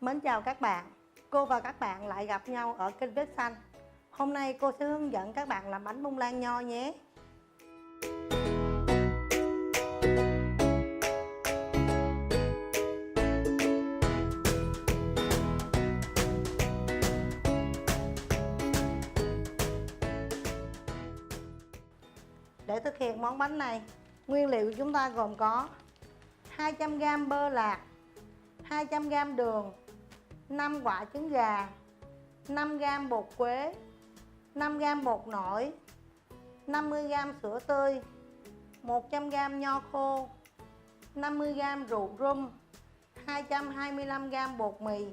Mến chào các bạn. Cô và các bạn lại gặp nhau ở kênh Bếp Xanh. Hôm nay cô sẽ hướng dẫn các bạn làm bánh bông lan nho nhé. Để thực hiện món bánh này, nguyên liệu của chúng ta gồm có 200g bơ lạc, 200g đường, 5 quả trứng gà, 5g bột quế, 5g bột nổi, 50g sữa tươi, 100g nho khô, 50g rượu rum, 225g bột mì.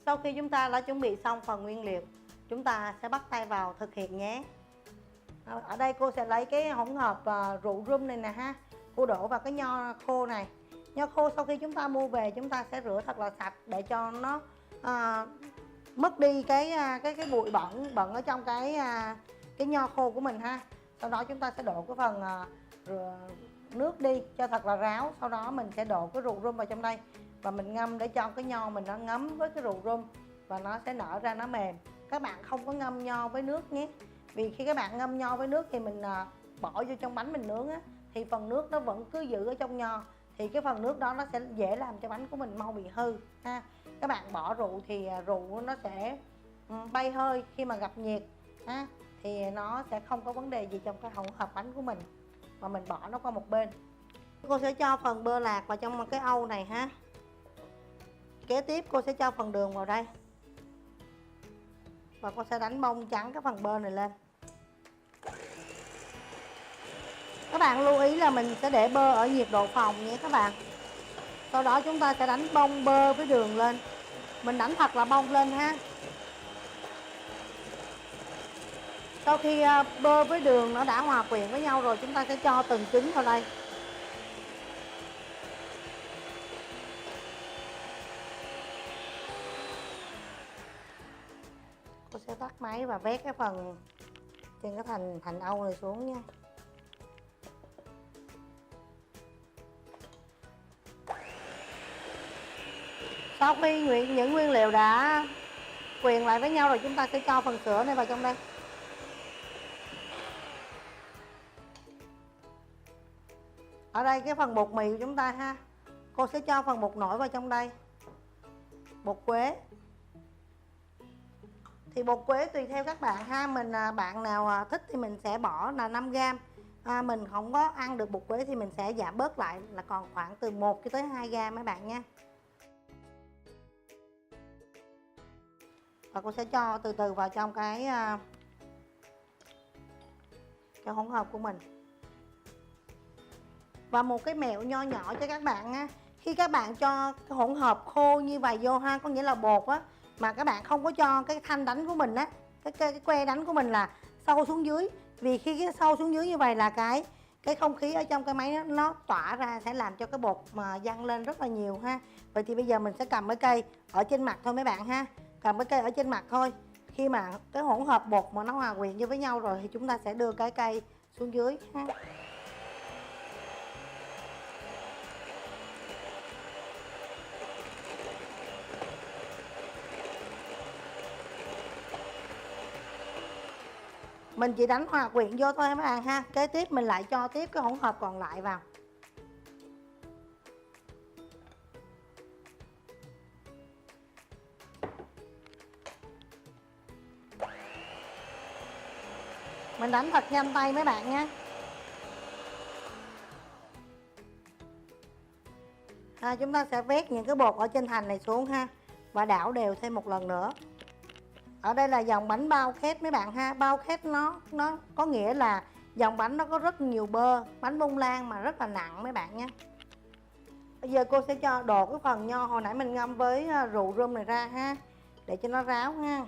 Sau khi chúng ta đã chuẩn bị xong phần nguyên liệu, chúng ta sẽ bắt tay vào thực hiện nhé. Ở đây cô sẽ lấy cái hỗn hợp rượu rum này nè ha. Cô đổ vào cái nho khô này. Nho khô sau khi chúng ta mua về, chúng ta sẽ rửa thật là sạch để cho nó mất đi cái bụi bẩn ở trong cái nho khô của mình ha. Sau đó chúng ta sẽ đổ cái phần nước đi cho thật là ráo. Sau đó mình sẽ đổ cái rượu rum vào trong đây và mình ngâm để cho cái nho mình nó ngấm với cái rượu rum và nó sẽ nở ra, nó mềm. Các bạn không có ngâm nho với nước nhé, vì khi các bạn ngâm nho với nước thì mình bỏ vô trong bánh mình nướng á, thì phần nước nó vẫn cứ giữ ở trong nho, thì cái phần nước đó nó sẽ dễ làm cho bánh của mình mau bị hư ha. Các bạn bỏ rượu thì rượu nó sẽ bay hơi khi mà gặp nhiệt ha, thì nó sẽ không có vấn đề gì trong cái hỗn hợp bánh của mình, mà mình bỏ nó qua một bên. Cô sẽ cho phần bơ lạc vào trong cái âu này ha. Kế tiếp cô sẽ cho phần đường vào đây và cô sẽ đánh bông trắng cái phần bơ này lên. Các bạn lưu ý là mình sẽ để bơ ở nhiệt độ phòng nhé các bạn. Sau đó chúng ta sẽ đánh bông bơ với đường lên. Mình đánh thật là bông lên ha. Sau khi bơ với đường nó đã hòa quyện với nhau rồi, chúng ta sẽ cho từng trứng vào đây. Cô sẽ tắt máy và vét cái phần trên cái thành âu này xuống nha. Sau khi những nguyên liệu đã quyện lại với nhau rồi, chúng ta sẽ cho phần sữa này vào trong đây. Ở đây cái phần bột mì của chúng ta ha, cô sẽ cho phần bột nổi vào trong đây. Bột quế thì bột quế tùy theo các bạn ha, mình bạn nào thích thì mình sẽ bỏ là 5g. Mình không có ăn được bột quế thì mình sẽ giảm bớt lại là còn khoảng từ 1 cho tới 2g mấy bạn nha. Và cô sẽ cho từ từ vào trong cái hỗn hợp của mình. Và một cái mẹo nho nhỏ cho các bạn nha, khi các bạn cho cái hỗn hợp khô như vậy vô ha, có nghĩa là bột á, mà các bạn không có cho cái thanh đánh của mình á, cái que đánh của mình là sâu xuống dưới, vì khi cái sâu xuống dưới như vậy là cái không khí ở trong cái máy nó tỏa ra sẽ làm cho cái bột mà văng lên rất là nhiều ha. Vậy thì bây giờ mình sẽ cầm cái cây ở trên mặt thôi mấy bạn ha, cầm cái cây ở trên mặt thôi. Khi mà cái hỗn hợp bột mà nó hòa quyện với nhau rồi thì chúng ta sẽ đưa cái cây xuống dưới ha. Mình chỉ đánh hòa quyện vô thôi các bạn ha. Kế tiếp mình lại cho tiếp cái hỗn hợp còn lại vào. Mình đánh thật nhanh tay mấy bạn nha. Chúng ta sẽ vét những cái bột ở trên thành này xuống ha, và đảo đều thêm một lần nữa. Ở đây là dòng bánh bao khét mấy bạn ha. Bao khét nó có nghĩa là dòng bánh nó có rất nhiều bơ, bánh bông lan mà rất là nặng mấy bạn nha. Bây giờ cô sẽ cho đổ cái phần nho hồi nãy mình ngâm với rượu rum này ra ha, để cho nó ráo ha.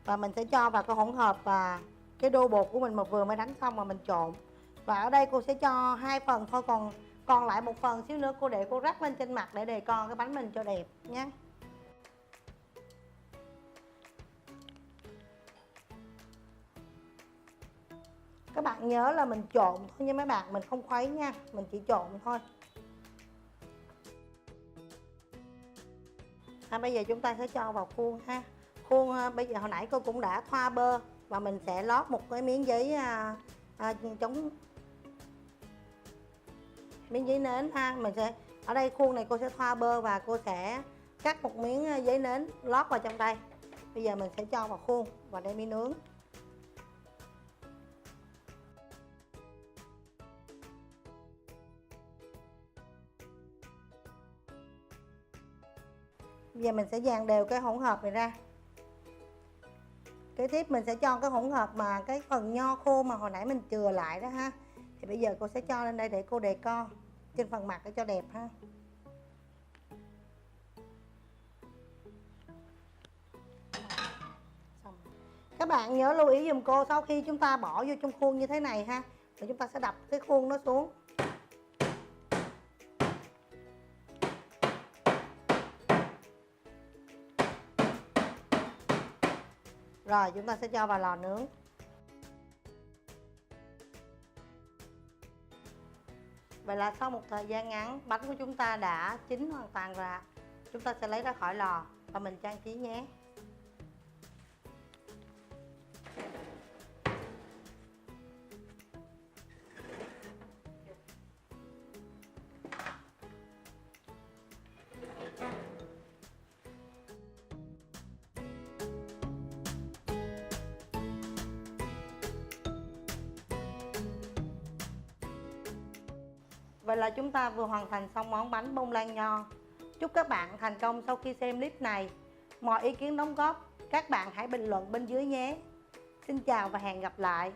Và mình sẽ cho vào cái hỗn hợp và cái đô bột của mình mà vừa mới đánh xong mà mình trộn. Và ở đây cô sẽ cho 2 phần thôi, còn lại một phần xíu nữa cô để cô rắc lên trên mặt để đề con cái bánh mình cho đẹp nhé. Các bạn nhớ là mình trộn thôi nha mấy bạn, mình không khuấy nha, mình chỉ trộn thôi. Bây giờ chúng ta sẽ cho vào khuôn ha. Khuôn bây giờ hồi nãy cô cũng đã thoa bơ và mình sẽ lót một cái miếng giấy chống miếng giấy nến ha. Mình sẽ ở đây khuôn này cô sẽ thoa bơ và cô sẽ cắt một miếng giấy nến lót vào trong đây. Bây giờ mình sẽ cho vào khuôn và đem đi nướng. Bây giờ mình sẽ dàn đều cái hỗn hợp này ra. Kế tiếp mình sẽ cho cái hỗn hợp mà cái phần nho khô mà hồi nãy mình chừa lại đó ha. Thì bây giờ cô sẽ cho lên đây để cô decor trên phần mặt để cho đẹp ha. Xong. Các bạn nhớ lưu ý giùm cô, sau khi chúng ta bỏ vô trong khuôn như thế này ha, rồi chúng ta sẽ đập cái khuôn nó xuống. Rồi chúng ta sẽ cho vào lò nướng. Vậy là sau một thời gian ngắn, bánh của chúng ta đã chín hoàn toàn rồi. Chúng ta sẽ lấy ra khỏi lò và mình trang trí nhé. Vậy là chúng ta vừa hoàn thành xong món bánh bông lan nho. Chúc các bạn thành công sau khi xem clip này. Mọi ý kiến đóng góp các bạn hãy bình luận bên dưới nhé. Xin chào và hẹn gặp lại.